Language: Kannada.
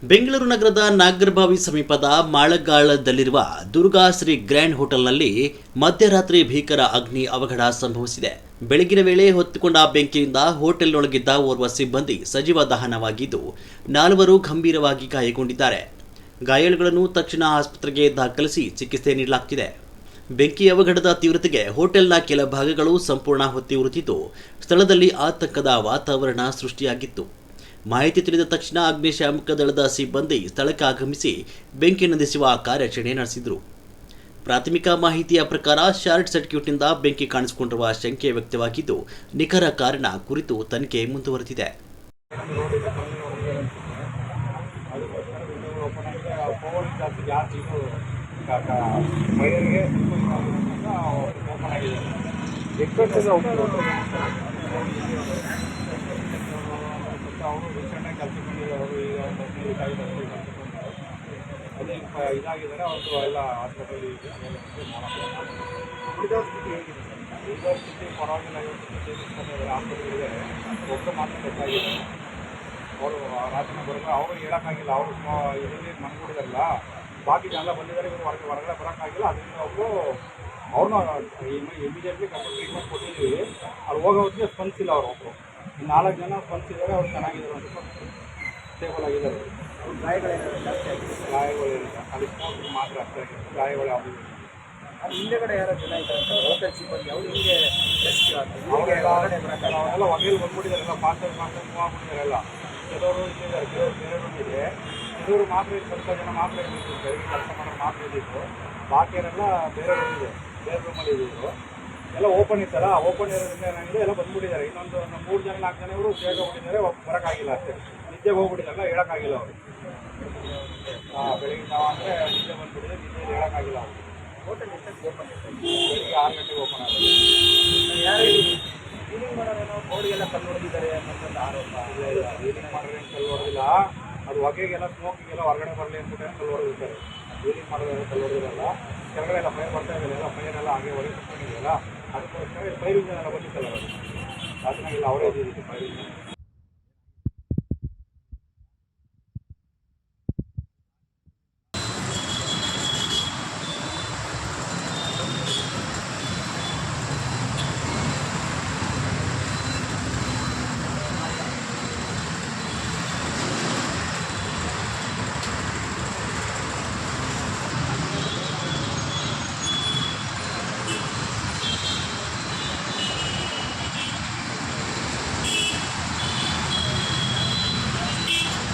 ಬೆಂಗಳೂರು ನಗರದ ನಾಗರಬಾವಿ ಸಮೀಪದ ಮಾಳಗಾಳದಲ್ಲಿರುವ ದುರ್ಗಾ ಶ್ರೀ ಗ್ರ್ಯಾಂಡ್ ಹೋಟೆಲ್ನಲ್ಲಿ ಮಧ್ಯರಾತ್ರಿ ಭೀಕರ ಅಗ್ನಿ ಅವಘಡ ಸಂಭವಿಸಿದೆ. ಬೆಳಗಿನ ವೇಳೆ ಹೊತ್ತಿಕೊಂಡ ಬೆಂಕಿಯಿಂದ ಹೋಟೆಲ್ನೊಳಗಿದ್ದ ಓರ್ವ ಸಿಬ್ಬಂದಿ ಸಜೀವ ದಹನವಾಗಿದ್ದು, 4 ಗಂಭೀರವಾಗಿ ಗಾಯಗೊಂಡಿದ್ದಾರೆ. ಗಾಯಾಳುಗಳನ್ನು ತಕ್ಷಣ ಆಸ್ಪತ್ರೆಗೆ ದಾಖಲಿಸಿ ಚಿಕಿತ್ಸೆ ನೀಡಲಾಗುತ್ತಿದೆ. ಬೆಂಕಿ ಅವಘಡದ ತೀವ್ರತೆಗೆ ಹೋಟೆಲ್ನ ಕೆಲ ಭಾಗಗಳು ಸಂಪೂರ್ಣ ಹೊತ್ತಿ ಉರಿದಿದ್ದು, ಸ್ಥಳದಲ್ಲಿ ಆತಂಕದ ವಾತಾವರಣ ಸೃಷ್ಟಿಯಾಗಿತ್ತು. ಮಾಹಿತಿ ತಿಳಿದ ತಕ್ಷಣ ಅಗ್ನಿಶಾಮಕ ದಳದ ಸಿಬ್ಬಂದಿ ಸ್ಥಳಕ್ಕೆ ಆಗಮಿಸಿ ಬೆಂಕಿ ನಂದಿಸುವ ಕಾರ್ಯಾಚರಣೆ ನಡೆಸಿದರು. ಪ್ರಾಥಮಿಕ ಮಾಹಿತಿಯ ಪ್ರಕಾರ ಶಾರ್ಟ್ ಸರ್ಕ್ಯೂಟ್ನಿಂದ ಬೆಂಕಿ ಕಾಣಿಸಿಕೊಂಡಿರುವ ಶಂಕೆ ವ್ಯಕ್ತವಾಗಿದ್ದು, ನಿಖರ ಕಾರಣ ಕುರಿತು ತನಿಖೆ ಮುಂದುವರೆದಿದೆ. ಅವರು ರೀಸೆಂಟಾಗಿ ಕೆಲಸ ಬಂದಿರೋರು ಈಗ ಒಂದು ಇದಾಗಿದ್ದಾರೆ. ಅವ್ರದ್ದು ಎಲ್ಲ ಹಾಸ್ಪಿಟಲ್ ಉಳಿದವ್ರ ಸ್ಥಿತಿ ಹೇಗಿದೆ ಸರ್? ಉಳಿದವ್ರ ಸ್ಥಿತಿ ಪರವಾಗಿಲ್ಲ. ಹಾಸ್ಪಿಟಲ್ಗೆ ಒಬ್ಬರು ಮಾತ್ರ ಬೇಕಾಗಿದೆ. ಅವರು ರಾತ್ರಿ ಬರೋದು ಅವ್ರು ಹೇಳೋಕ್ಕಾಗಿಲ್ಲ. ಅವರು ಇದರಲ್ಲಿ ಮನ್ಗೂಡಿದಾರಲ್ಲ, ಬಾಕಿ ಜನ ಬಂದಿದ್ದಾರೆ. ಇವರು ಹೊರಗಡೆ ಬರೋಕ್ಕಾಗಿಲ್ಲ. ಅದರಿಂದ ಅವ್ರನ್ನ ಇಮಿಡಿಯೇಟ್ಲಿ ಕರ್ಕೊಂಡು ಟ್ರೀಟ್ಮೆಂಟ್ ಕೊಟ್ಟಿದ್ದೀವಿ. ಅವ್ರು ಹೋಗೋ ಹೊತ್ತಿಗೆ ಸ್ಪಂದಿಸಿಲ್ಲ. ಅವರು ಒಬ್ಬರು 4 ಜನ ಸ್ಪಂದಿಸಿದ್ದಾರೆ. ಅವ್ರು ಚೆನ್ನಾಗಿದ್ದಾರೆ, ಅಂತ ಸ್ಟೇಬಲ್ ಆಗಿದ್ದಾರೆ. ಗಾಯಗಳೇನಿಲ್ಲ, ಅಲ್ಲಿ ಸ್ಮೋಕ್ ಮಾತ್ರ ಅಷ್ಟೇ. ಗಾಯಗಳು ಯಾವುದು ಅಲ್ಲಿ ಹಿಂದೆಗಡೆ ಯಾರೋ ಜನ ಇದ್ದಾರೆ ಹೋಟೆಲ್ ಸಿಬ್ಬಂದಿ, ಅವ್ರು ಹಿಂಗೆ ಅವರೆಲ್ಲ ಹೊಗೆಯಲ್ಲಿ ಬಂದ್ಬಿಟ್ಟಿದ್ದಾರೆ. ಎಲ್ಲ ಫಾಸ್ಟಾಗಿ ಮೂವ್ ಆಗ್ಬಿಟ್ಟಿದ್ದಾರೆ. ಕೆಲವರು ಇಲ್ಲಿದ್ದಾರೆ, ಕೆಲವರು ಬೇರೆ ಬಂದಿದೆ. ಕೆಲವರು ಮಾತ್ರ ಸ್ವಲ್ಪ ಜನ ಮಾತ್ರ ಇದ್ದಿದ್ದು, ಬೆಳಗ್ಗೆ ಕೆಲಸ ಮಾಡೋರು ಮಾತ್ರ ಇದ್ದಿದ್ದು. ಬಾಕಿಯವರೆಲ್ಲ ಬೇರೆ ಬಂದಿದೆ, ಬೇರೆ ರೂಮಲ್ಲಿ ಇದ್ದಿದ್ದು. ಎಲ್ಲ ಓಪನ್ ಇತ್ತಲ್ಲ, ಓಪನ್ ಇರೋದ್ರಿಂದ ಏನಾಗಿದೆ, ಎಲ್ಲ ಬಂದ್ಬಿಟ್ಟಿದ್ದಾರೆ. ಇನ್ನೊಂದು 3 ಜನ 4 ಜನ ಇವರು ಬೇಗ ಹೋಗಿದ್ದಾರೆ. ಬರೋಕ್ಕಾಗಿಲ್ಲ ಅಷ್ಟೇ. ನಿದ್ದೆ ಹೋಗ್ಬಿಟ್ಟಿದ್ದಾರಲ್ಲ, ಹೇಳೋಕ್ಕಾಗಿಲ್ಲ ಅವರು. ಬೆಳಗ್ಗೆ ನಾವು ಅಂದರೆ ನಿದ್ದೆ ಬಂದ್ಬಿಟ್ಟಿದೆ, ನಿದ್ದೆ ಹೇಳೋಕ್ಕಾಗಿಲ್ಲ ಅವರು. ಹೋಟೆಲ್ ಎಷ್ಟಕ್ಕೆ ಓಪನ್ ಇತ್ತು? ಬೆಳಿಗ್ಗೆ 6 ಗಂಟೆಗೆ ಓಪನ್ ಆಗುತ್ತೆ. ಯಾರು ಕ್ಲೀನಿಂಗ್ ಮಾಡೋರೇನೋ ಬೋರ್ಡ್ಗೆಲ್ಲ ಕಲ್ಲು ಹೊಡೆದಿದ್ದಾರೆ ಅನ್ನೋದೊಂದು ಆರೋಪ. ಇಲ್ಲ, ಕ್ಲೀನಿಂಗ್ ಮಾಡೋರೇನು ಕಲ್ಲು ಹೊಡೆದಿಲ್ಲ. ಅದು ಹೊಗೆಗೆಲ್ಲ ಸ್ಮೋಕಿಗೆಲ್ಲ ಹೊರಗಡೆ ಬರಲಿ ಅಂದ್ಬಿಟ್ಟು ಕಲ್ಲು ಹೊಡೆದಿರ್ತಾರೆ. ಕ್ಲೀನಿಂಗ್ ಮಾಡೋದು ಕಲ್ಲು ಹೊಡೆದಿರಲ್ಲ. ಕೆಳಗಡೆ ಎಲ್ಲ ಫೈರ್ ಬರ್ತಾ ಇದ್ದಾರೆ. ಎಲ್ಲ ಫೈರೆಲ್ಲ ಹಾಗೆ ಹೊರಗೆ ಕುತ್ಕೊಂಡಿದೆಯಲ್ಲ, ಅದಕ್ಕೋಸ್ಕರ ಫೈರಿಂಗ್ ಎಲ್ಲ ಬಂದಿತ್ತಲ್ಲ, ಅದು ಅದನ್ನಾಗಿಲ್ಲ ಅವರೇ ಇದ್ದಿದ್ದು ಫೈರಿಂಗ್.